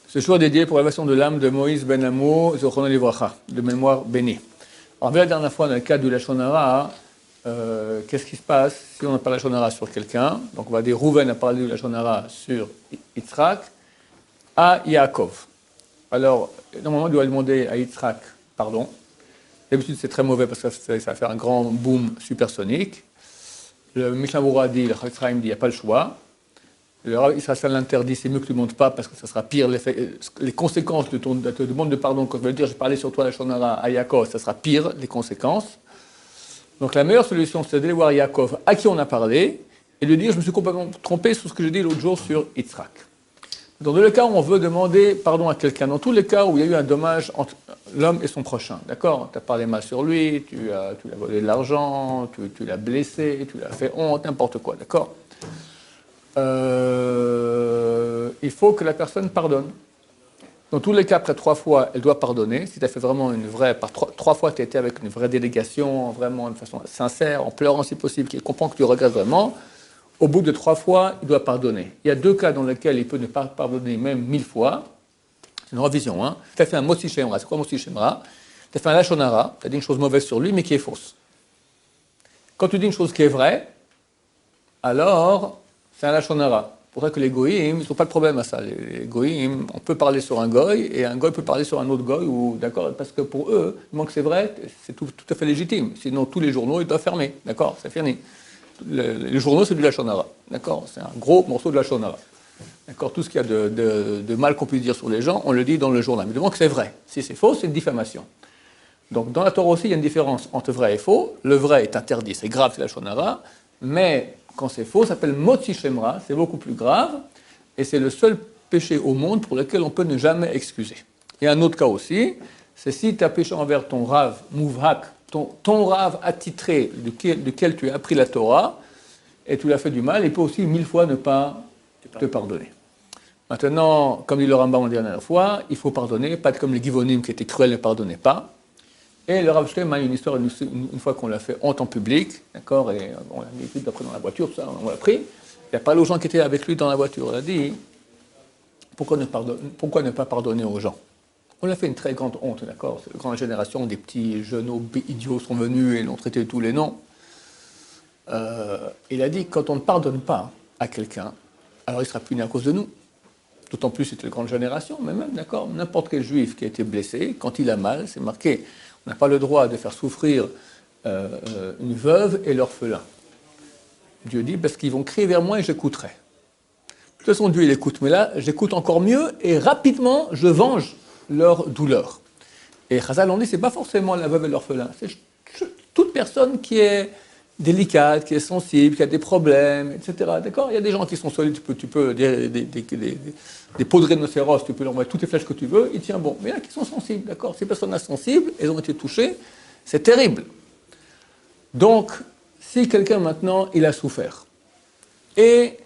Ce jour est dédié pour l'élévation de l'âme de Moïse Ben Amo, Zochrono Livracha, de mémoire bénie. Alors, la dernière fois, dans le cas du Lachon Hara, qu'est-ce qui se passe si on a parlé Lachon Hara sur quelqu'un? Donc, on va dire Rouven a parlé du Lachon Hara sur Yitzhak à Yaakov. Alors, normalement, on doit demander à Yitzhak pardon. D'habitude, c'est très mauvais parce que ça va faire un grand boom supersonique. Le Mishnah Berurah dit, le Chafetz Chaim dit, il n'y a pas le choix. Le Rav Israël l'interdit, c'est mieux que tu ne montes pas parce que ça sera pire. Les conséquences de ta demande de pardon, quand tu vas dire, je parlais sur toi, la Shonara, à Yaakov, ça sera pire, les conséquences. Donc la meilleure solution, c'est d'aller voir Yaakov, à qui on a parlé, et de dire, je me suis complètement trompé sur ce que j'ai dit l'autre jour sur Yitzhak. Dans tous les cas où on veut demander pardon à quelqu'un, dans tous les cas où il y a eu un dommage entre l'homme et son prochain, d'accord? Tu as parlé mal sur lui, tu as volé de l'argent, tu l'as blessé, tu l'as fait honte, n'importe quoi, d'accord? Il faut que la personne pardonne. Dans tous les cas, après 3 fois, elle doit pardonner. Si tu as fait vraiment une vraie... Par 3 fois, tu as été avec une vraie délégation, vraiment de façon sincère, en pleurant si possible, qu'il comprend que tu regrettes vraiment, au bout de 3 fois, il doit pardonner. Il y a 2 cas dans lesquels il peut ne pas pardonner même 1000 fois. C'est une revision. Hein. Tu as fait un Motzi Shemra. C'est quoi Motzi Shemra? Tu as fait un Lachon Hara, tu as dit une chose mauvaise sur lui, mais qui est fausse. Quand tu dis une chose qui est vraie, alors... c'est un Lachon Hara. C'est pour ça que les goïms, ils n'ont pas de problème à ça. Les goïms, on peut parler sur un goï, et un goï peut parler sur un autre goï, d'accord, parce que pour eux, du moment que c'est vrai, c'est tout à fait légitime. Sinon, tous les journaux, ils doivent fermer, d'accord, c'est fini. Les journaux, c'est du Lachon Hara, d'accord, c'est un gros morceau de Lachon Hara. D'accord, tout ce qu'il y a de mal qu'on puisse dire sur les gens, on le dit dans le journal. Mais du moment que c'est vrai. Si c'est faux, c'est une diffamation. Donc, dans la Torah aussi, il y a une différence entre vrai et faux. Le vrai est interdit, c'est grave, c'est Lachon Hara, mais... quand c'est faux, ça s'appelle Motzi Shemra, c'est beaucoup plus grave, et c'est le seul péché au monde pour lequel on peut ne jamais excuser. Il y a un autre cas aussi, c'est si tu as péché envers ton Rav Mouvhak, ton Rav attitré duquel tu as appris la Torah, et tu l'as fait du mal, il peut aussi 1000 fois ne pas te pardonner. Maintenant, comme dit le Rambam la dernière fois, il faut pardonner, pas comme les Givonim qui étaient cruels ne pardonnaient pas. Et le Rav Shlomo a une histoire, une fois qu'on l'a fait honte en public, d'accord, et on l'a mis après dans la voiture, ça, on l'a pris. Il a parlé aux gens qui étaient avec lui dans la voiture. Il a dit, pourquoi ne pas pardonner aux gens? On a fait une très grande honte, d'accord. C'est la grande génération, des petits jeunes idiots sont venus et l'ont traité de tous les noms. Il a dit, quand on ne pardonne pas à quelqu'un, alors il sera puni à cause de nous. D'autant plus, c'était une grande génération, mais même, d'accord, n'importe quel juif qui a été blessé, quand il a mal, c'est marqué. On n'a pas le droit de faire souffrir une veuve et l'orphelin. Dieu dit, parce qu'ils vont crier vers moi et j'écouterai. De toute façon, Dieu, il écoute. Mais là, j'écoute encore mieux et rapidement, je venge leur douleur. Et Chazal, on dit, c'est pas forcément la veuve et l'orphelin. C'est toute personne qui est délicate, qui est sensible, qui a des problèmes, etc. D'accord? Il y a des gens qui sont solides, tu peux des peaux de rhinocéros, tu peux leur mettre toutes les flèches que tu veux, il tient bon. Mais il y en a qui sont sensibles, d'accord? Ces personnes-là sensibles, elles ont été touchées, c'est terrible. Donc, si quelqu'un maintenant, il a souffert, et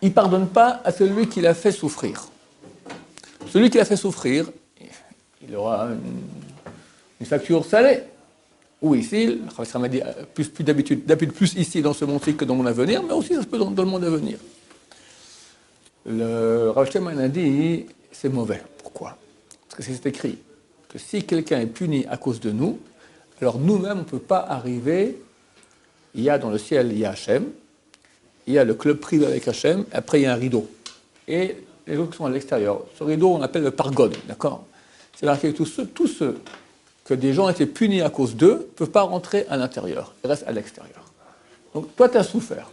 il ne pardonne pas à celui qui l'a fait souffrir. Celui qui l'a fait souffrir, il aura une facture salée. Ou ici, le Chafetz Chaim a dit plus d'habitude plus ici dans ce monde-ci que dans le monde à venir, mais aussi ça se peut dans le monde à venir. Le Rav Shlomo a dit, c'est mauvais. Pourquoi? Parce que c'est écrit que si quelqu'un est puni à cause de nous, alors nous-mêmes, on ne peut pas arriver. Il y a dans le ciel, il y a Hachem, il y a le club privé avec Hachem, après il y a un rideau. Et les autres qui sont à l'extérieur. Ce rideau, on appelle le pargone, d'accord? C'est marqué que tous ceux que des gens étaient punis à cause d'eux ne peuvent pas rentrer à l'intérieur, ils restent à l'extérieur. Donc toi, tu as souffert,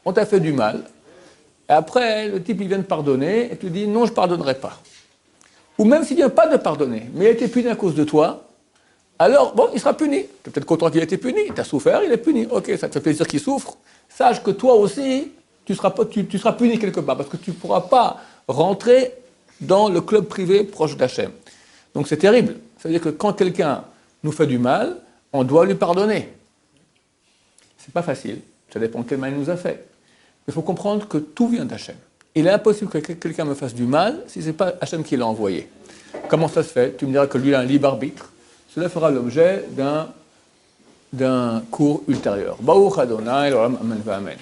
on t'a fait du mal, et après, le type, il vient de pardonner, et tu dis, non, je ne pardonnerai pas. Ou même s'il ne vient pas de pardonner, mais il a été puni à cause de toi, alors, bon, il sera puni. Tu es peut-être content qu'il ait été puni, tu as souffert, il est puni. Ok, ça te fait plaisir qu'il souffre. Sache que toi aussi, tu seras puni quelque part, parce que tu ne pourras pas rentrer dans le club privé proche d'Hachem. Donc c'est terrible. Ça veut dire que quand quelqu'un nous fait du mal, on doit lui pardonner. C'est pas facile, ça dépend de quelle manière il nous a fait. Il faut comprendre que tout vient d'Hachem. Il est impossible que quelqu'un me fasse du mal si ce n'est pas Hachem qui l'a envoyé. Comment ça se fait? Tu me diras que lui a un libre arbitre. Cela fera l'objet d'un cours ultérieur. Baruch Adonai, l'olam, amen, amen.